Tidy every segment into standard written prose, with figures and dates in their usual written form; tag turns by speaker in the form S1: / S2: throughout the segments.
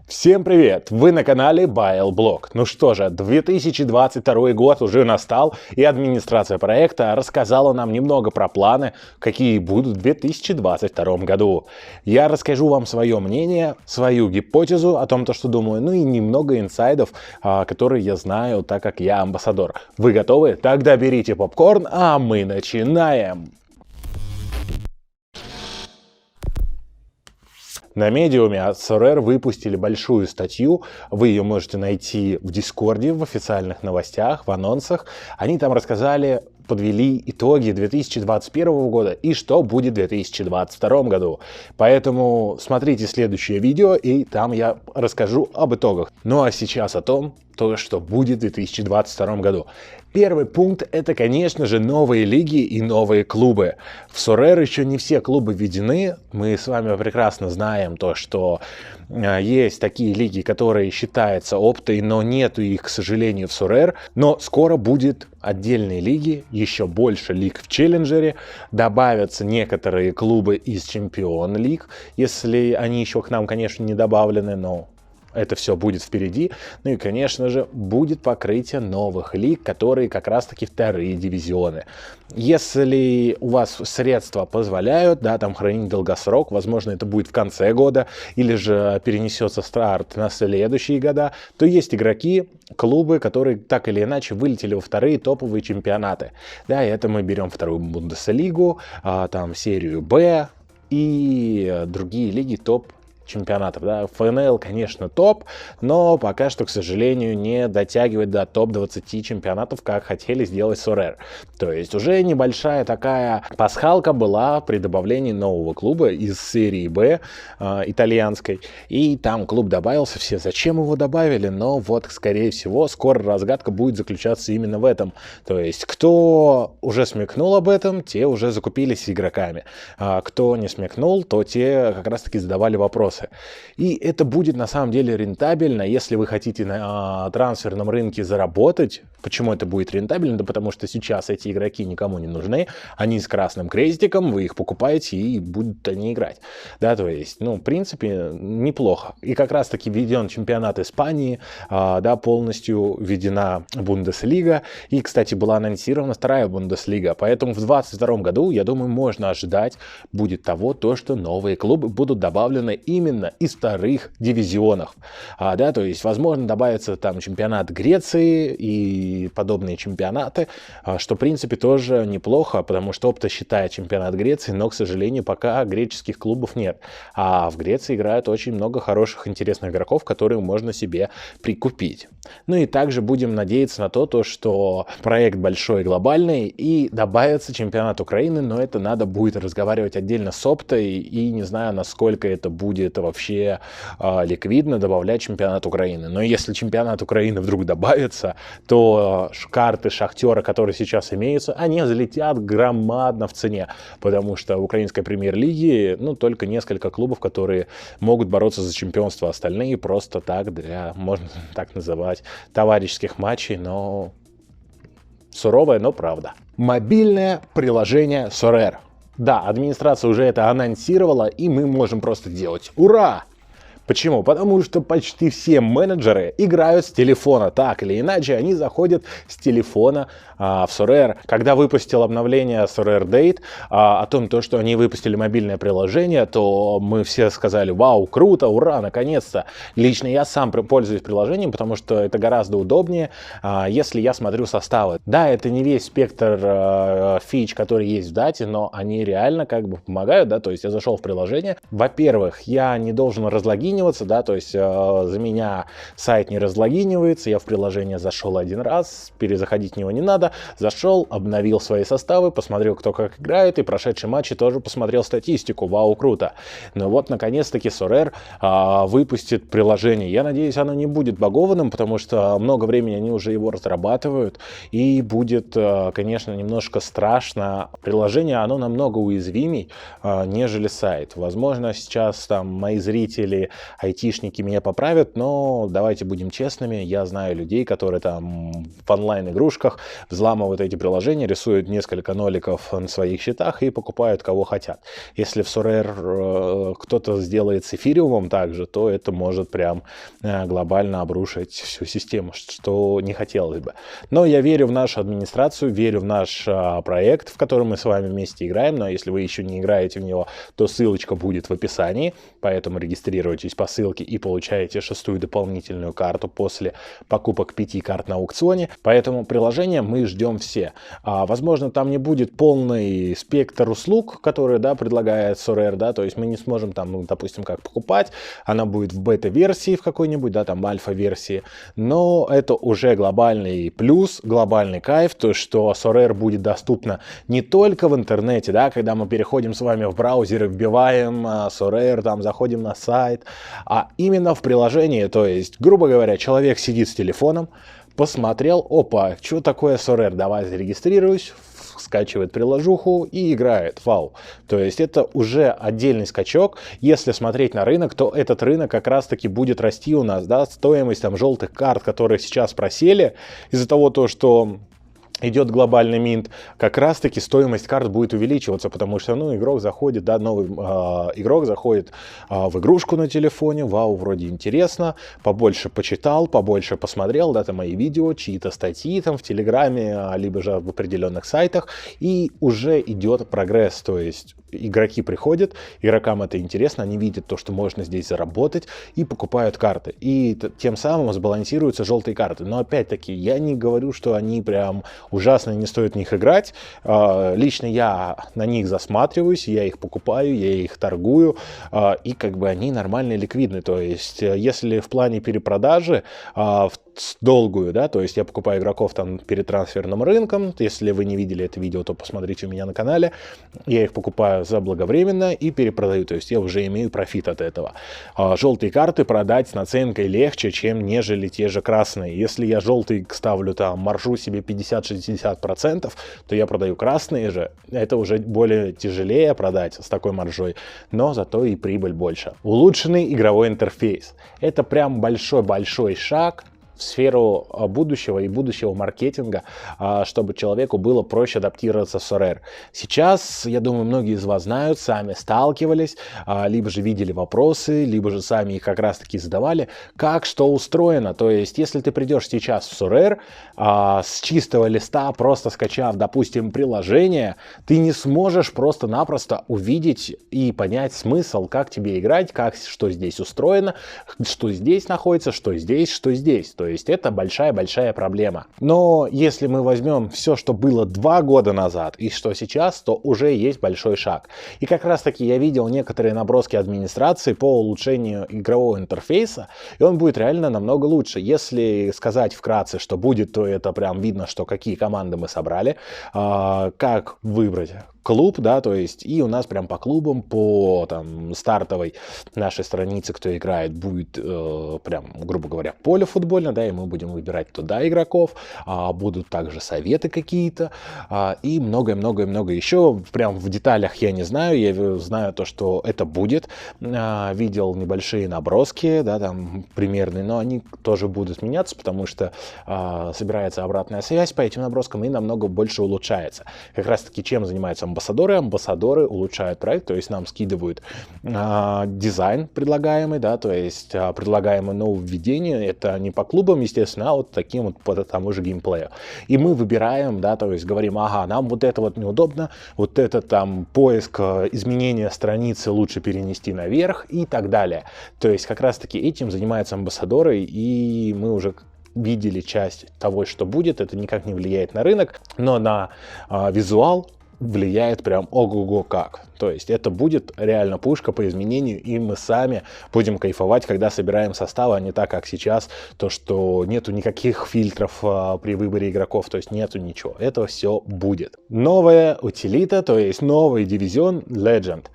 S1: Всем привет! Вы на канале BailBlog. Ну что же, 2022 год уже настал, и администрация проекта рассказала нам немного про планы, какие будут в 2022 году. Я расскажу вам свое мнение, свою гипотезу о том, что думаю, ну и немного инсайдов, которые я знаю, так как я амбассадор. Вы готовы? Тогда берите попкорн, а мы начинаем! На медиуме от Sorare выпустили большую статью, вы ее можете найти в Дискорде, в официальных новостях, в анонсах. Они там рассказали, подвели итоги 2021 года и что будет в 2022 году. Поэтому смотрите следующее видео, и там я расскажу об итогах. Ну а сейчас о том, что будет в 2022 году. Первый пункт — это, конечно же, новые лиги и новые клубы. В Sorare еще не все клубы введены. Мы с вами прекрасно знаем то, что есть такие лиги, которые считаются оптой, но нету их, к сожалению, в Sorare. Но скоро будет отдельные лиги, еще больше лиг в Челленджере. Добавятся некоторые клубы из Чемпион Лиг, если они еще к нам, конечно, не добавлены, но это все будет впереди. Ну и, конечно же, будет покрытие новых лиг, которые как раз-таки вторые дивизионы. Если у вас средства позволяют, да, там хранить долгосрок, возможно, это будет в конце года, или же перенесется старт на следующие года, то есть игроки, клубы, которые так или иначе вылетели во вторые топовые чемпионаты. Да, и это мы берем вторую Бундеслигу, там серию Б и другие лиги топ чемпионатов, да. ФНЛ, конечно, топ, но пока что, к сожалению, не дотягивает до топ-20 чемпионатов, как хотели сделать Sorare. То есть уже небольшая такая пасхалка была при добавлении нового клуба из серии Б итальянской, и там клуб добавился. Все зачем его добавили, но вот, скорее всего, скоро разгадка будет заключаться именно в этом. То есть кто уже смекнул об этом, те уже закупились игроками, а кто не смекнул, то те как раз-таки задавали вопросы. И это будет на самом деле рентабельно, если вы хотите на трансферном рынке заработать. Почему это будет рентабельно? Да потому что сейчас эти игроки никому не нужны, они с красным крестиком, вы их покупаете и будут они играть. Да, то есть, ну, в принципе, неплохо. И как раз-таки введен чемпионат Испании, да, полностью введена Бундеслига. И, кстати, была анонсирована вторая Бундеслига. Поэтому в 2022 году, я думаю, можно ожидать будет того, что новые клубы будут добавлены именно из вторых дивизионов. Да, то есть, возможно, добавится там чемпионат Греции и подобные чемпионаты, что, в принципе, тоже неплохо, потому что опта считает чемпионат Греции, но, к сожалению, пока греческих клубов нет. А в Греции играют очень много хороших, интересных игроков, которые можно себе прикупить. Ну и также будем надеяться на то, что проект большой и глобальный, и добавится чемпионат Украины, но это надо будет разговаривать отдельно с оптой, и не знаю, насколько это будет вообще ликвидно добавлять чемпионат Украины. Но если чемпионат Украины вдруг добавится, то карты Шахтера, которые сейчас имеются, они взлетят громадно в цене, потому что в украинской премьер-лиге, ну, только несколько клубов, которые могут бороться за чемпионство, остальные просто так, для, можно так называть, товарищеских матчей, но суровая, но правда. Мобильное приложение Sorare. Да, администрация уже это анонсировала, и мы можем просто делать ура! Почему? Потому что почти все менеджеры играют с телефона. Так или иначе, они заходят с телефона в Sorare. Когда выпустил обновление Sorare Date о том, что они выпустили мобильное приложение, то мы все сказали: вау, круто, ура, наконец-то. Лично я сам пользуюсь приложением, потому что это гораздо удобнее, если я смотрю составы. Да, это не весь спектр фич, который есть в дате, но они реально как бы помогают, да, то есть я зашел в приложение. Во-первых, я не должен разлогиниваться, да, то есть за меня сайт не разлогинивается, я в приложение зашел один раз, перезаходить в него не надо, зашел, обновил свои составы, посмотрел, кто как играет, и прошедшие матчи тоже посмотрел статистику, вау, круто. Но вот, наконец-таки, Sorare выпустит приложение. Я надеюсь, оно не будет багованным, потому что много времени они уже его разрабатывают, и будет, конечно, немножко страшно. Приложение, оно намного уязвимей, нежели сайт. Возможно, сейчас там мои зрители айтишники меня поправят, но давайте будем честными, я знаю людей, которые там в онлайн-игрушках взламывают эти приложения, рисуют несколько ноликов на своих счетах и покупают кого хотят. Если в Sorare кто-то сделает с эфириумом также, то это может прям глобально обрушить всю систему, что не хотелось бы. Но я верю в нашу администрацию, верю в наш проект, в котором мы с вами вместе играем, но если вы еще не играете в него, то ссылочка будет в описании, поэтому регистрируйтесь по ссылке и получаете 6-ю дополнительную карту после покупок 5 карт на аукционе. Поэтому приложение мы ждем все. Возможно, там не будет полный спектр услуг, которые, да, предлагает Sorare, да, то есть мы не сможем там, ну, допустим, как покупать, она будет в бета-версии в какой-нибудь, да, там альфа-версии, но это уже глобальный плюс, глобальный кайф, то, что Sorare будет доступна не только в интернете, да, когда мы переходим с вами в браузер и вбиваем Sorare, там заходим на сайт, а именно в приложении, то есть, грубо говоря, человек сидит с телефоном, посмотрел, опа, что такое Sorare, давай зарегистрируюсь, скачивает приложуху и играет. Вау. То есть это уже отдельный скачок. Если смотреть на рынок, то этот рынок как раз-таки будет расти у нас, да, стоимость там желтых карт, которые сейчас просели из-за того, что идет глобальный минт, как раз-таки стоимость карт будет увеличиваться, потому что, ну, игрок заходит, да, новый игрок заходит в игрушку на телефоне, вау, вроде интересно, побольше почитал, побольше посмотрел, да, там мои видео, чьи-то статьи там в Телеграме, либо же в определенных сайтах, и уже идет прогресс, то есть игроки приходят, игрокам это интересно, они видят то, что можно здесь заработать, и покупают карты, и тем самым сбалансируются желтые карты. Но опять-таки, я не говорю, что они прям ужасно, не стоит в них играть. Лично я на них засматриваюсь, я их покупаю, я их торгую, и как бы они нормально ликвидны. То есть, если в плане перепродажи в долгую, да, то есть я покупаю игроков там перед трансферным рынком, если вы не видели это видео, то посмотрите у меня на канале, я их покупаю заблаговременно и перепродаю, то есть я уже имею профит от этого. Желтые карты продать с наценкой легче, чем нежели те же красные. Если я желтый ставлю там маржу себе 50-60%, то я продаю красные же, это уже более тяжелее продать с такой маржой, но зато и прибыль больше. Улучшенный игровой интерфейс. Это прям большой-большой шаг в сферу будущего и будущего маркетинга, чтобы человеку было проще адаптироваться в Sorare. Сейчас, я думаю, многие из вас знают, сами сталкивались, либо же видели вопросы, либо же сами их как раз-таки задавали, как что устроено. То есть, если ты придешь сейчас в Sorare с чистого листа, просто скачав, допустим, приложение, ты не сможешь просто-напросто увидеть и понять смысл, как тебе играть, что здесь устроено, что здесь находится, что здесь, что здесь. То есть это большая-большая проблема. Но если мы возьмем все, что было 2 года назад и что сейчас, то уже есть большой шаг. И как раз таки я видел некоторые наброски администрации по улучшению игрового интерфейса, и он будет реально намного лучше. Если сказать вкратце, что будет, то это прям видно, что какие команды мы собрали, как выбрать клуб, да, то есть и у нас прям по клубам, по там стартовой нашей странице, кто играет, будет прям, грубо говоря, поле футбольное, да, и мы будем выбирать туда игроков, будут также советы какие-то и многое-многое-многое еще, прям в деталях я не знаю, я знаю то, что это будет, видел небольшие наброски, да, там примерные, но они тоже будут меняться, потому что собирается обратная связь по этим наброскам и намного больше улучшается. Как раз таки чем занимаются амбассадоры? Амбассадоры улучшают проект, то есть нам скидывают дизайн предлагаемый, да, то есть предлагаемое нововведение, это не по клубам, естественно, а вот таким вот по тому же геймплею. И мы выбираем, да, то есть говорим, ага, нам вот это вот неудобно, вот это там поиск изменения страницы лучше перенести наверх и так далее. То есть как раз таки этим занимаются амбассадоры, и мы уже видели часть того, что будет, это никак не влияет на рынок, но на визуал влияет прям ого-го как. То есть это будет реально пушка по изменению, и мы сами будем кайфовать, когда собираем составы, а не так, как сейчас, то, что нету никаких фильтров при выборе игроков, то есть нету ничего. Это все будет. Новая утилита, то есть новый дивизион Legend.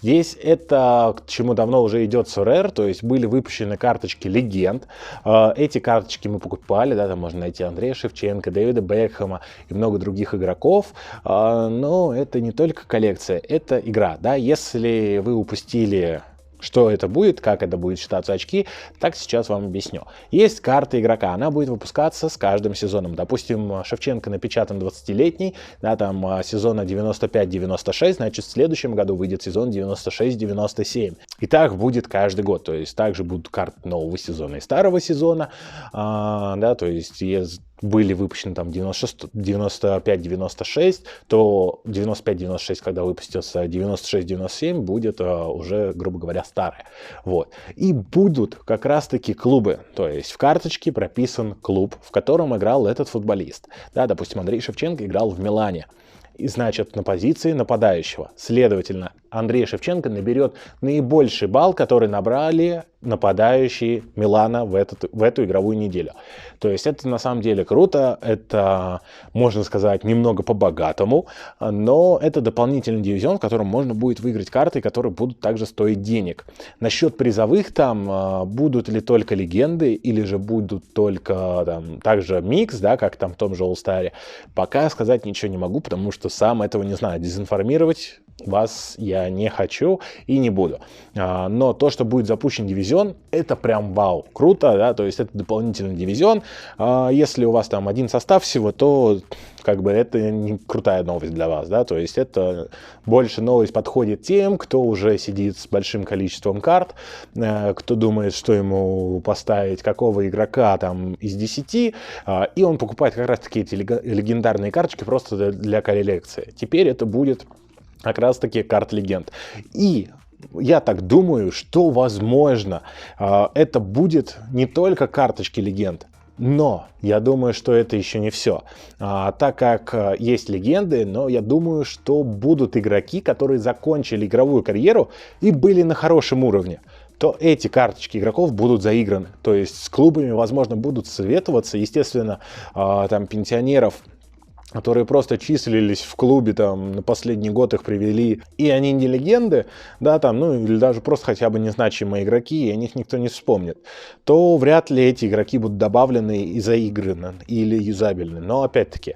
S1: Здесь это, к чему давно уже идет Sorare, то есть были выпущены карточки легенд. Эти карточки мы покупали, да, там можно найти Андрея Шевченко, Дэвида Бекхэма и много других игроков. Но это не только коллекция, это игра, да, если вы упустили Что это будет, как это будет считаться очки, так сейчас вам объясню. Есть карта игрока, она будет выпускаться с каждым сезоном. Допустим, Шевченко напечатан 20-летний, да, там сезона 95-96, значит, в следующем году выйдет сезон 96-97. И так будет каждый год, то есть также будут карты нового сезона и старого сезона, да, то есть были выпущены там 95-96, то 95-96, когда выпустился 96-97, будет уже, грубо говоря, старое. Вот. И будут как раз-таки клубы, то есть в карточке прописан клуб, в котором играл этот футболист. Да, допустим, Андрей Шевченко играл в Милане. И значит, на позиции нападающего. Следовательно, Андрей Шевченко наберет наибольший балл, который набрали нападающие Милана в эту игровую неделю. То есть это на самом деле круто, это, можно сказать, немного по-богатому, но это дополнительный дивизион, в котором можно будет выиграть карты, которые будут также стоить денег. Насчет призовых там, будут ли только легенды, или же будут только там, также микс, да, как там в том же All-Star, пока сказать ничего не могу, потому что сам этого не знаю, дезинформировать вас я не хочу и не буду. Но то, что будет запущен дивизион, это прям вау, круто, да, то есть это дополнительный дивизион. Если у вас там один состав всего, то как бы это не крутая новость для вас, да, то есть это больше новость подходит тем, кто уже сидит с большим количеством карт, кто думает, что ему поставить, какого игрока там из 10, и он покупает как раз таки эти легендарные карточки просто для коллекции. Теперь это будет как раз-таки карт легенд. И я так думаю, что, возможно, это будет не только карточки легенд, но я думаю, что это еще не все. Так как есть легенды, но я думаю, что будут игроки, которые закончили игровую карьеру и были на хорошем уровне, то эти карточки игроков будут заиграны. То есть с клубами, возможно, будут советоваться. Естественно, там пенсионеров, которые просто числились в клубе, там, на последний год их привели, и они не легенды, да, там, ну, или даже просто хотя бы незначимые игроки, и о них никто не вспомнит, то вряд ли эти игроки будут добавлены и заиграны, или юзабельны. Но, опять-таки,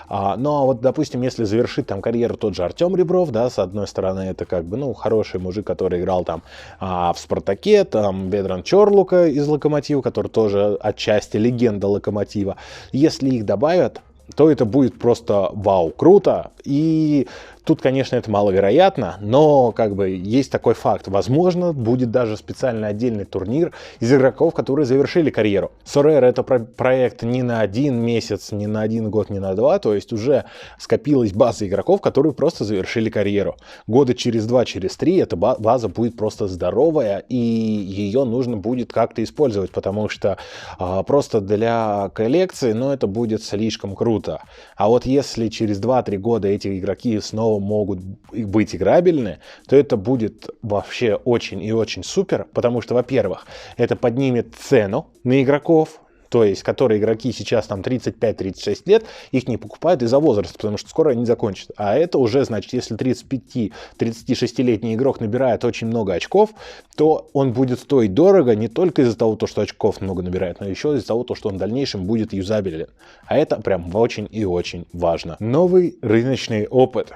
S1: ну, а вот, допустим, если завершит там карьеру тот же Артем Ребров, да, с одной стороны, это как бы, ну, хороший мужик, который играл там в Спартаке, там, Бедран Чорлука из Локомотива, который тоже отчасти легенда Локомотива, если их добавят, то это будет просто вау, круто. И тут, конечно, это маловероятно, но как бы есть такой факт. Возможно, будет даже специально отдельный турнир из игроков, которые завершили карьеру. Sorare — это проект не на 1 месяц, не на 1 год, не на 2, то есть уже скопилась база игроков, которые просто завершили карьеру. Года через 2, через 3 эта база будет просто здоровая, и ее нужно будет как-то использовать, потому что просто для коллекции, ну, это будет слишком круто. А вот если через 2-3 года эти игроки снова могут быть играбельны, то это будет вообще очень и очень супер, потому что, во-первых, это поднимет цену на игроков, то есть, которые игроки сейчас там 35-36 лет, их не покупают из-за возраста, потому что скоро они закончат. А это уже, значит, если 35-36-летний игрок набирает очень много очков, то он будет стоить дорого не только из-за того, что очков много набирает, но еще из-за того, что он в дальнейшем будет юзабелен. А это прям очень и очень важно. Новый рыночный опыт.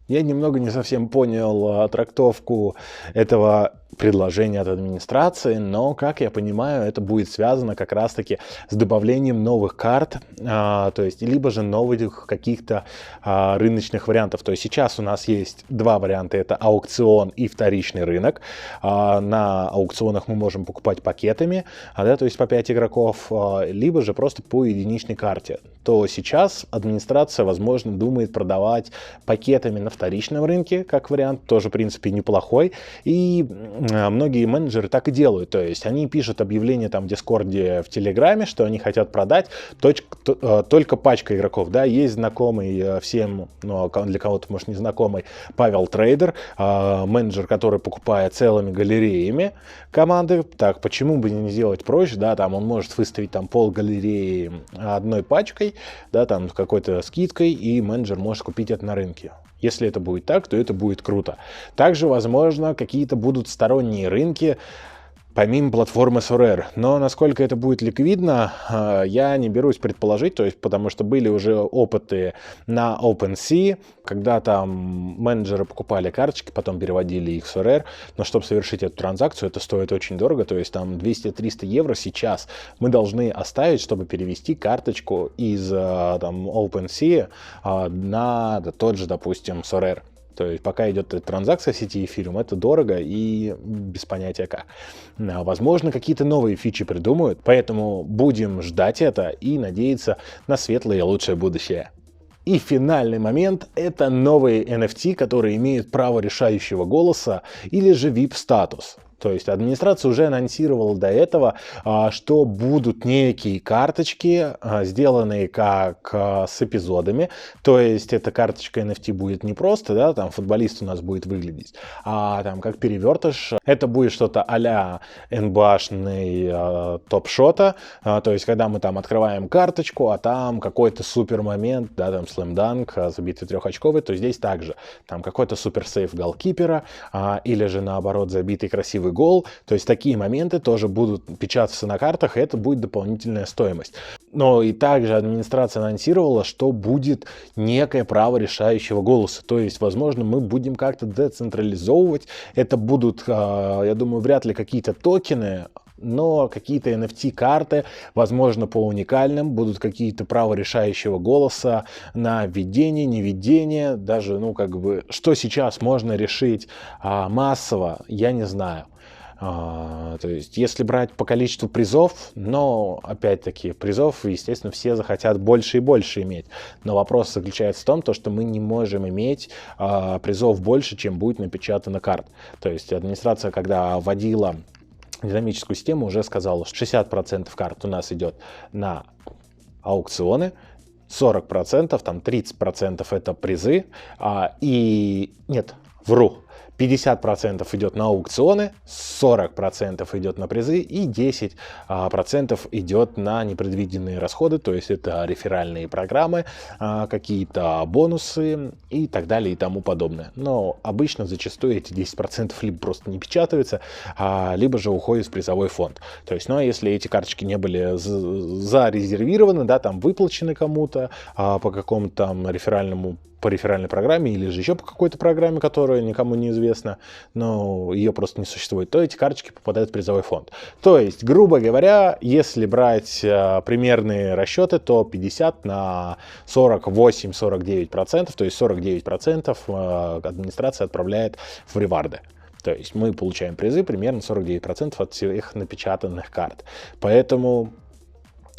S1: Я немного не совсем понял трактовку этого предложения от администрации, но, как я понимаю, это будет связано как раз-таки с добавлением новых карт, то есть либо же новых каких-то рыночных вариантов. То есть сейчас у нас есть два варианта, это аукцион и вторичный рынок. На аукционах мы можем покупать пакетами, да, то есть по 5 игроков, либо же просто по единичной карте. То сейчас администрация, возможно, думает продавать пакетами на вторичном рынке, как вариант, тоже, в принципе, неплохой. И многие менеджеры так и делают, то есть они пишут объявление там в Дискорде, в Телеграме, что они хотят продать только пачка игроков, да, есть знакомый всем, ну, для кого-то, может, не знакомый, Павел Трейдер, менеджер, который покупает целыми галереями команды, так, почему бы не сделать проще, да, там он может выставить там пол галереи одной пачкой, да, там с какой-то скидкой, и менеджер может купить это на рынке. Если это будет так, то это будет круто. Также, возможно, какие-то будут сторонние рынки. помимо платформы Sorare. Но насколько это будет ликвидно, я не берусь предположить, то есть потому что были уже опыты на OpenSea, когда там менеджеры покупали карточки, потом переводили их в Sorare, но чтобы совершить эту транзакцию, это стоит очень дорого, то есть там 200-300 евро сейчас мы должны оставить, чтобы перевести карточку из там OpenSea на тот же, допустим, Sorare. То есть пока идет эта транзакция в сети Ethereum, это дорого и без понятия как. Возможно, какие-то новые фичи придумают, поэтому будем ждать это и надеяться на светлое и лучшее будущее. И финальный момент — это новые NFT, которые имеют право решающего голоса или же VIP-статус. То есть администрация уже анонсировала до этого, что будут некие карточки, сделанные как с эпизодами. То есть эта карточка NFT будет не просто, да, там футболист у нас будет выглядеть, а там как перевертыш. Это будет что-то а-ля NBA-шный топ-шота. То есть когда мы там открываем карточку, а там какой-то супер момент, да, там слэм-данк, забитый трехочковый, то здесь также там какой-то супер-сейф голкипера, или же наоборот забитый красивый гол. То есть такие моменты тоже будут печататься на картах, и это будет дополнительная стоимость. Но и также администрация анонсировала, что будет некое право решающего голоса. То есть, возможно, мы будем как-то децентрализовывать. Это будут, я думаю, вряд ли какие-то токены, но какие-то NFT-карты, возможно, по уникальным, будут какие-то права решающего голоса на введение, невведение, даже, ну, как бы, что сейчас можно решить массово, я не знаю. То есть, если брать по количеству призов, но, опять-таки, призов, естественно, все захотят больше и больше иметь. Но вопрос заключается в том, что мы не можем иметь призов больше, чем будет напечатано карт. То есть, администрация, когда вводила динамическую систему, уже сказала, что 60% карт у нас идет на аукционы, 40%, там 30% это призы, вру. 50% идет на аукционы, 40% идет на призы и 10% идет на непредвиденные расходы, то есть это реферальные программы, какие-то бонусы и так далее и тому подобное. Но обычно зачастую эти 10% либо просто не печатаются, либо же уходят в призовой фонд. То есть, ну а если эти карточки не были зарезервированы, да, там выплачены кому-то по какому-то там по реферальной программе или же еще по какой-то программе, которая никому не известна, но ее просто не существует, то эти карточки попадают в призовой фонд. То есть, грубо говоря, если брать примерные расчеты, то 50 на 48-49%, то есть 49% администрация отправляет в реварды. То есть мы получаем призы примерно 49% от всех напечатанных карт. Поэтому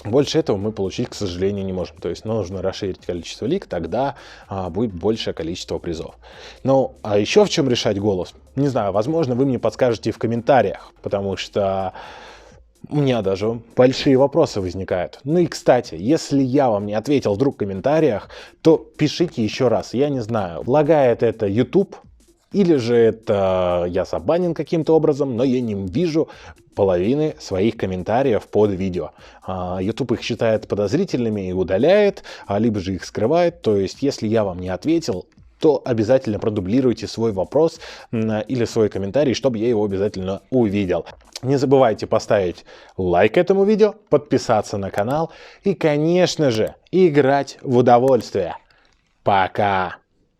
S1: больше этого мы получить, к сожалению, не можем. То есть нужно расширить количество лиг, тогда будет большее количество призов. Ну, а еще в чем решать голос? Не знаю, возможно, вы мне подскажете в комментариях, потому что у меня даже большие вопросы возникают. Ну и, кстати, если я вам не ответил вдруг в комментариях, то пишите еще раз. Я не знаю, лагает это YouTube, или же это я забанен каким-то образом, но я не вижу половины своих комментариев под видео. YouTube их считает подозрительными и удаляет, либо же их скрывает. То есть, если я вам не ответил, то обязательно продублируйте свой вопрос или свой комментарий, чтобы я его обязательно увидел. Не забывайте поставить лайк этому видео, подписаться на канал и, конечно же, играть в удовольствие. Пока!